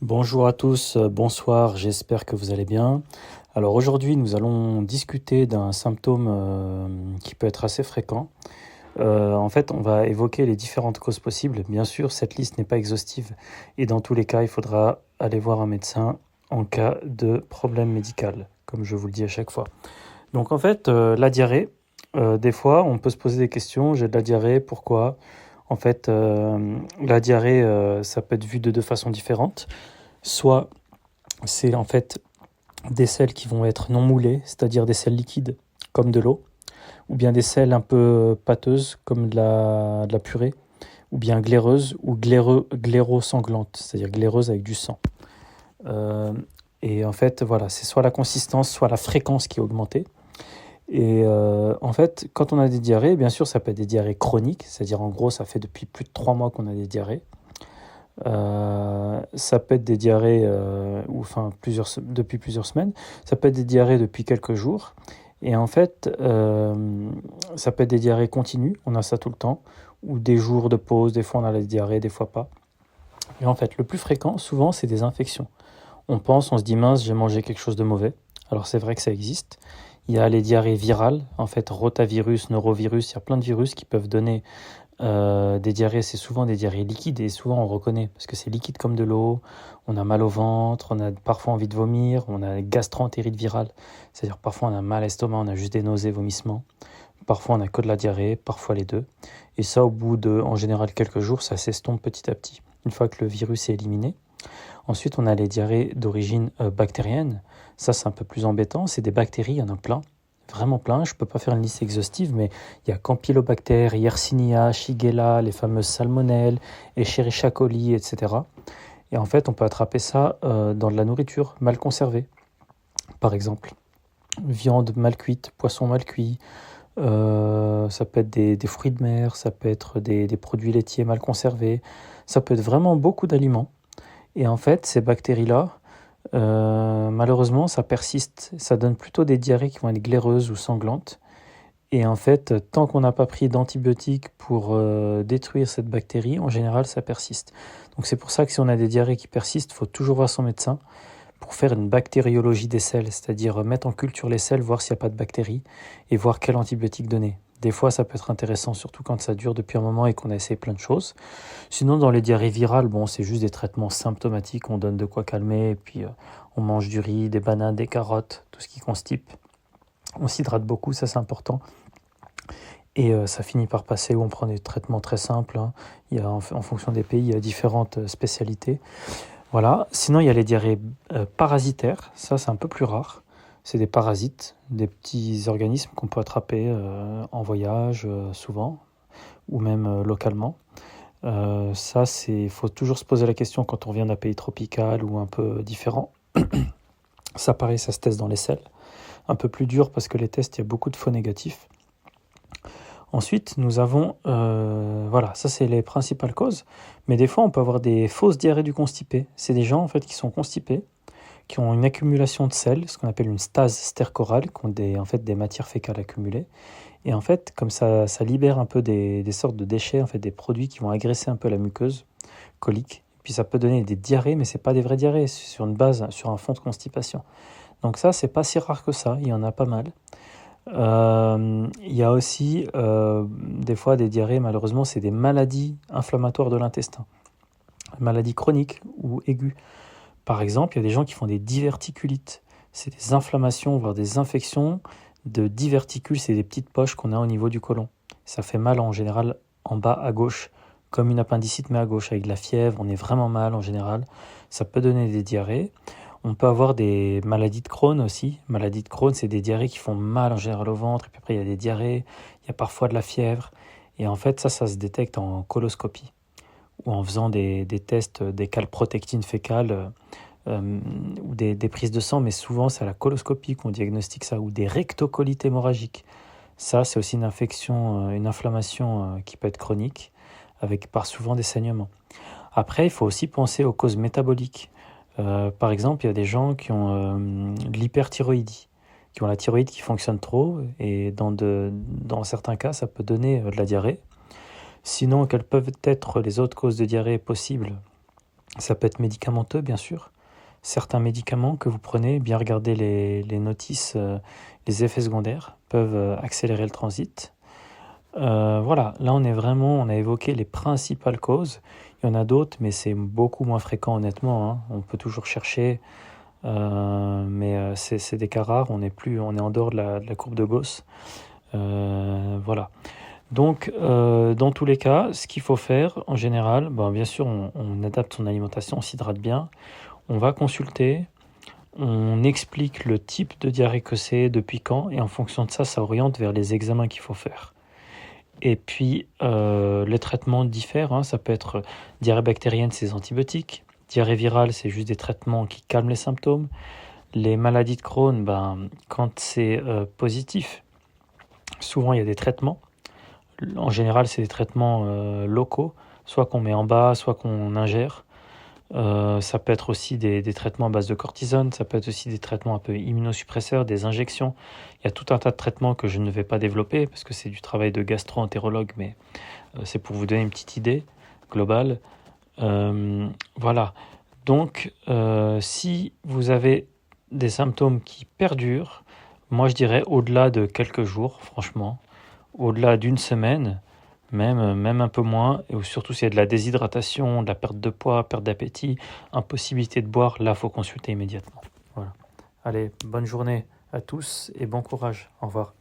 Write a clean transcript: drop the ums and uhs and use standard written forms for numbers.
Bonjour à tous, bonsoir, j'espère que vous allez bien. Alors aujourd'hui, nous allons discuter d'un symptôme qui peut être assez fréquent. En fait, on va évoquer les différentes causes possibles. Bien sûr, cette liste n'est pas exhaustive et dans tous les cas, il faudra aller voir un médecin en cas de problème médical, comme je vous le dis à chaque fois. Donc en fait, la diarrhée, des fois, on peut se poser des questions. J'ai de la diarrhée, pourquoi? En fait, la diarrhée, ça peut être vu de deux façons différentes. Soit c'est en fait des selles qui vont être non moulées, c'est-à-dire des selles liquides comme de l'eau, ou bien des selles un peu pâteuses comme de la purée, ou bien glaireuses ou glairo-sanglantes, c'est-à-dire glaireuses avec du sang. Euh, et en fait, voilà, c'est soit la consistance, soit la fréquence qui est augmentée. Et en fait, quand on a des diarrhées, bien sûr, ça peut être des diarrhées chroniques, c'est-à-dire en gros, ça fait depuis plus de 3 mois qu'on a des diarrhées. Ça peut être des diarrhées depuis plusieurs semaines. Ça peut être des diarrhées depuis quelques jours. Et en fait, ça peut être des diarrhées continues. On a ça tout le temps. Ou des jours de pause. Des fois, on a la diarrhée, des fois pas. Et en fait, le plus fréquent, souvent, c'est des infections. On se dit, mince, j'ai mangé quelque chose de mauvais. Alors, c'est vrai que ça existe. Il y a les diarrhées virales, en fait, rotavirus, norovirus, il y a plein de virus qui peuvent donner des diarrhées. C'est souvent des diarrhées liquides et souvent on reconnaît parce que c'est liquide comme de l'eau, on a mal au ventre, on a parfois envie de vomir, on a gastroentérite virale, c'est-à-dire parfois on a mal à l'estomac, on a juste des nausées, vomissements, parfois on a que de la diarrhée, parfois les deux. Et ça au bout de, en général, quelques jours, ça s'estompe petit à petit, une fois que le virus est éliminé. Ensuite, on a les diarrhées d'origine bactérienne. Ça, c'est un peu plus embêtant. C'est des bactéries, il y en a plein, vraiment plein. Je ne peux pas faire une liste exhaustive, mais il y a Campylobacter, Yersinia, Shigella, les fameuses salmonelles, Escherichia coli, etc. Et en fait, on peut attraper ça dans de la nourriture mal conservée. Par exemple, viande mal cuite, poisson mal cuit, ça peut être des fruits de mer, ça peut être des produits laitiers mal conservés, ça peut être vraiment beaucoup d'aliments. Et en fait, ces bactéries-là, malheureusement, ça persiste. Ça donne plutôt des diarrhées qui vont être glaireuses ou sanglantes. Et en fait, tant qu'on n'a pas pris d'antibiotiques pour détruire cette bactérie, en général, ça persiste. Donc c'est pour ça que si on a des diarrhées qui persistent, il faut toujours voir son médecin pour faire une bactériologie des selles, c'est-à-dire mettre en culture les selles, voir s'il n'y a pas de bactéries et voir quel antibiotique donner. Des fois, ça peut être intéressant, surtout quand ça dure depuis un moment et qu'on a essayé plein de choses. Sinon, dans les diarrhées virales, bon, c'est juste des traitements symptomatiques, on donne de quoi calmer, et puis on mange du riz, des bananes, des carottes, tout ce qui constipe. On s'hydrate beaucoup, ça c'est important. Et ça finit par passer où on prend des traitements très simples, hein. Il y a, en fonction des pays, il y a différentes spécialités. Voilà. Sinon, il y a les diarrhées parasitaires. Ça, c'est un peu plus rare. C'est des parasites, des petits organismes qu'on peut attraper en voyage souvent, ou même localement. Ça, il faut toujours se poser la question quand on vient d'un pays tropical ou un peu différent. Ça, pareil, ça se teste dans les selles. Un peu plus dur parce que les tests, il y a beaucoup de faux négatifs. Ensuite, nous avons, voilà, ça c'est les principales causes. Mais des fois, on peut avoir des fausses diarrhées du constipé. C'est des gens en fait qui sont constipés, qui ont une accumulation de sel, ce qu'on appelle une stase stercorale, qui ont en fait des matières fécales accumulées. Et en fait, comme ça libère un peu des sortes de déchets, en fait, des produits qui vont agresser un peu la muqueuse colique. Puis ça peut donner des diarrhées, mais c'est pas des vraies diarrhées, c'est sur une base, sur un fond de constipation. Donc ça, c'est pas si rare que ça. Il y en a pas mal. Il y a aussi des fois des diarrhées, malheureusement, c'est des maladies inflammatoires de l'intestin, maladies chroniques ou aiguës. Par exemple, il y a des gens qui font des diverticulites. C'est des inflammations, voire des infections de diverticules, c'est des petites poches qu'on a au niveau du côlon. Ça fait mal en général en bas à gauche, comme une appendicite mais à gauche, avec de la fièvre, on est vraiment mal en général. Ça peut donner des diarrhées. On peut avoir des maladies de Crohn aussi. Maladies de Crohn, c'est des diarrhées qui font mal en général au ventre. Et puis après, il y a des diarrhées, il y a parfois de la fièvre. Et en fait, ça se détecte en coloscopie ou en faisant des tests, des calprotectines fécales ou des prises de sang. Mais souvent, c'est à la coloscopie qu'on diagnostique ça, ou des rectocolites hémorragiques. Ça, c'est aussi une infection, une inflammation qui peut être chronique, avec par souvent des saignements. Après, il faut aussi penser aux causes métaboliques. Par exemple, il y a des gens qui ont de l'hyperthyroïdie, qui ont la thyroïde qui fonctionne trop, et dans certains cas, ça peut donner de la diarrhée. Sinon, quelles peuvent être les autres causes de diarrhée possibles? Ça peut être médicamenteux, bien sûr. Certains médicaments que vous prenez, bien regarder les notices, les effets secondaires peuvent accélérer le transit. Voilà, là on a évoqué les principales causes. Il y en a d'autres, mais c'est beaucoup moins fréquent honnêtement, hein. On peut toujours chercher, mais c'est des cas rares. On est en dehors de la courbe de Gauss. Voilà. Donc, dans tous les cas, ce qu'il faut faire en général, ben, bien sûr, on adapte son alimentation, on s'hydrate bien, on va consulter, on explique le type de diarrhée que c'est, depuis quand, et en fonction de ça, ça oriente vers les examens qu'il faut faire. Et puis, les traitements diffèrent, hein. Ça peut être diarrhée bactérienne, c'est des antibiotiques. Diarrhée virale, c'est juste des traitements qui calment les symptômes. Les maladies de Crohn, ben, quand c'est positif, souvent il y a des traitements. En général, c'est des traitements locaux, soit qu'on met en bas, soit qu'on ingère. Ça peut être aussi des traitements à base de cortisone, ça peut être aussi des traitements un peu immunosuppresseurs, des injections. Il y a tout un tas de traitements que je ne vais pas développer parce que c'est du travail de gastro-entérologue, mais c'est pour vous donner une petite idée globale. Voilà. Donc, si vous avez des symptômes qui perdurent, moi je dirais au-delà de quelques jours, franchement, au-delà d'une semaine, même un peu moins, et surtout s'il y a de la déshydratation, de la perte de poids, perte d'appétit, impossibilité de boire, là, il faut consulter immédiatement. Voilà. Allez, bonne journée à tous et bon courage. Au revoir.